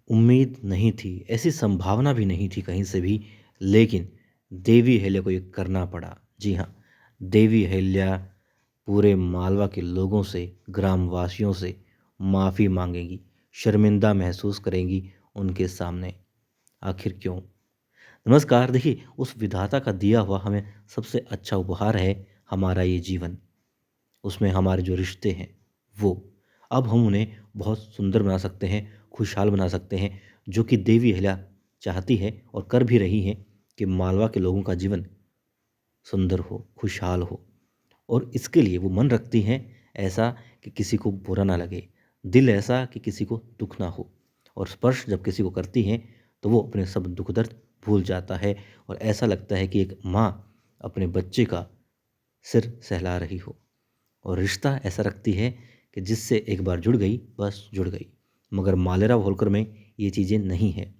उम्मीद नहीं थी, ऐसी संभावना भी नहीं थी कहीं से भी, लेकिन देवी अहिल्या को ये करना पड़ा। जी हाँ, देवी अहिल्या पूरे मालवा के लोगों से, ग्रामवासियों से माफ़ी मांगेंगी, शर्मिंदा महसूस करेंगी उनके सामने। आखिर क्यों? नमस्कार। देखिए, उस विधाता का दिया हुआ हमें सबसे अच्छा उपहार है हमारा ये जीवन। उसमें हमारे जो रिश्ते हैं वो, अब हम उन्हें बहुत सुंदर बना सकते हैं, खुशहाल बना सकते हैं, जो कि देवी अहिल्या चाहती है और कर भी रही हैं कि मालवा के लोगों का जीवन सुंदर हो, खुशहाल हो। और इसके लिए वो मन रखती हैं ऐसा कि किसी को बुरा ना लगे, दिल ऐसा कि किसी को दुख ना हो। और स्पर्श जब किसी को करती हैं तो वो अपने सब दुख दर्द भूल जाता है और ऐसा लगता है कि एक माँ अपने बच्चे का सिर सहला रही हो। और रिश्ता ऐसा रखती है कि जिससे एक बार जुड़ गई बस जुड़ गई। मगर मालेराव होलकर में ये चीज़ें नहीं हैं।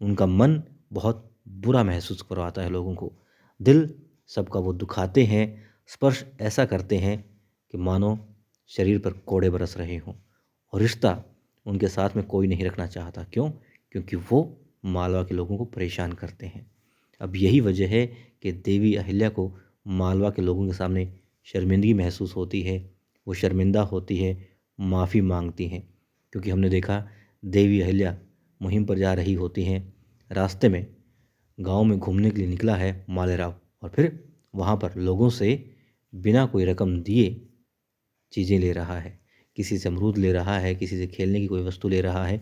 उनका मन बहुत बुरा महसूस करवाता है लोगों को, दिल सबका वो दुखाते हैं, स्पर्श ऐसा करते हैं कि मानो शरीर पर कोड़े बरस रहे हों। और रिश्ता उनके साथ में कोई नहीं रखना चाहता। क्यों? क्योंकि वो मालवा के लोगों को परेशान करते हैं। अब यही वजह है कि देवी अहिल्या को मालवा के लोगों के सामने शर्मिंदगी महसूस होती है। वो शर्मिंदा होती है, माफ़ी मांगती हैं। क्योंकि हमने देखा, देवी अहिल्या मुहिम पर जा रही होती हैं, रास्ते में गांव में घूमने के लिए निकला है मालेराव, और फिर वहाँ पर लोगों से बिना कोई रकम दिए चीज़ें ले रहा है। किसी से अमरूद ले रहा है, किसी से खेलने की कोई वस्तु ले रहा है,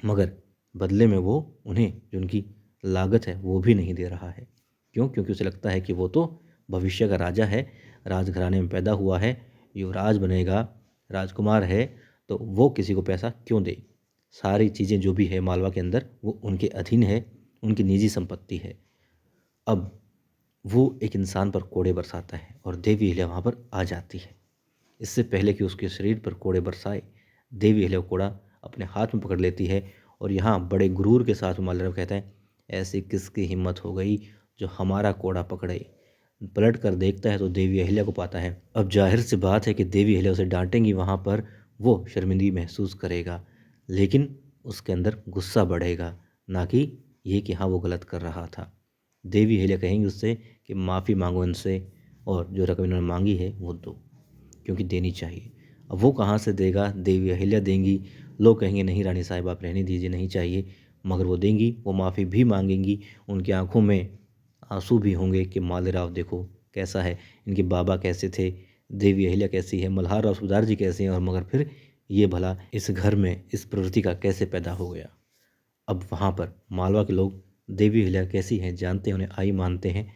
मगर बदले में वो उन्हें जो उनकी लागत है वो भी नहीं दे रहा है। क्यों? क्योंकि उसे लगता है कि वो तो भविष्य का राजा है, राजघराने में पैदा हुआ है, युवराज बनेगा, राजकुमार है, तो वो किसी को पैसा क्यों दे। सारी चीज़ें जो भी है मालवा के अंदर वो उनके अधीन है, उनकी निजी संपत्ति है। अब वो एक इंसान पर कोड़े बरसाता है और देवी अहिल्या वहाँ पर आ जाती है। इससे पहले कि उसके शरीर पर कोड़े बरसाए, देवी अहिल्या कोड़ा अपने हाथ में पकड़ लेती है और यहाँ बड़े गुरूर के साथ मालेराव कहता है, ऐसी किसकी हिम्मत हो गई जो हमारा कोड़ा पकड़े। पलट कर देखता है तो देवी अहिल्या को पाता है। अब जाहिर सी बात है कि देवी अहिल्या उसे डांटेंगी, वहाँ पर वो शर्मिंदगी महसूस करेगा, लेकिन उसके अंदर गुस्सा बढ़ेगा, ना कि ये कि हाँ वो गलत कर रहा था। देवी अहिल्या कहेंगी उससे कि माफ़ी मांगो इनसे और जो रकम इन्होंने मांगी है वो दो, क्योंकि देनी चाहिए। अब वो कहाँ से देगा? देवी अहिल्या देंगी। लोग कहेंगे नहीं रानी साहिब आप रहने दीजिए, नहीं चाहिए, मगर वो देंगी। वो माफ़ी भी मांगेंगी, उनकी आंखों में आंसू भी होंगे कि मालेराव देखो कैसा है, इनके बाबा कैसे थे, देवी अहिल्या कैसी है, मल्हार राव सुबेदार जी कैसे हैं, और मगर फिर ये भला इस घर में इस प्रवृत्ति का कैसे पैदा हो गया। अब वहाँ पर मालवा के लोग देवी अहिल्या कैसी हैं जानते हैं, उन्हें आई मानते हैं,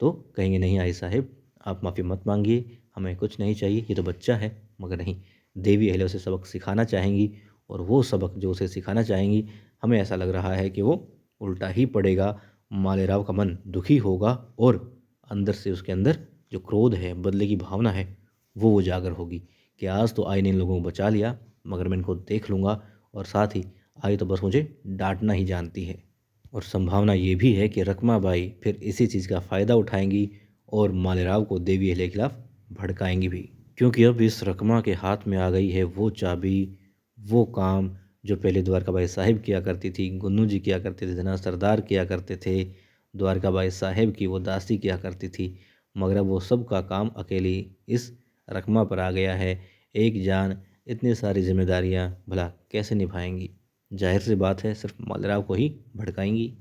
तो कहेंगे नहीं आई साहिब आप माफ़ी मत मांगिए, हमें कुछ नहीं चाहिए, ये तो बच्चा है। मगर नहीं, देवी अहिल्या उसे सबक सिखाना चाहेंगी और वो सबक जो उसे सिखाना चाहेंगी, हमें ऐसा लग रहा है कि वो उल्टा ही पड़ेगा। मालेराव का मन दुखी होगा और अंदर से उसके अंदर जो क्रोध है, बदले की भावना है, वो उजागर होगी कि आज तो आई ने इन लोगों को बचा लिया, मगर मैं इनको देख लूँगा, और साथ ही आई तो बस मुझे डांटना ही जानती है। और संभावना ये भी है कि रकमाबाई फिर इसी चीज़ का फ़ायदा उठाएंगी और मालेराव को देवी अहिल्या के खिलाफ भड़काएंगी भी, क्योंकि अब इस रकमा के हाथ में आ गई है वो चाबी, वो काम जो पहले द्वारकाबाई साहिब किया करती थी, गुन्नू जी किया करते थे, धना सरदार किया करते थे, द्वारकाबाई साहिब की वो दासी किया करती थी, मगर अब वो सब का काम अकेली इस रकमा पर आ गया है। एक जान इतनी सारी जिम्मेदारियां भला कैसे निभाएंगी? जाहिर सी बात है सिर्फ मालेराव को ही भड़काएंगी।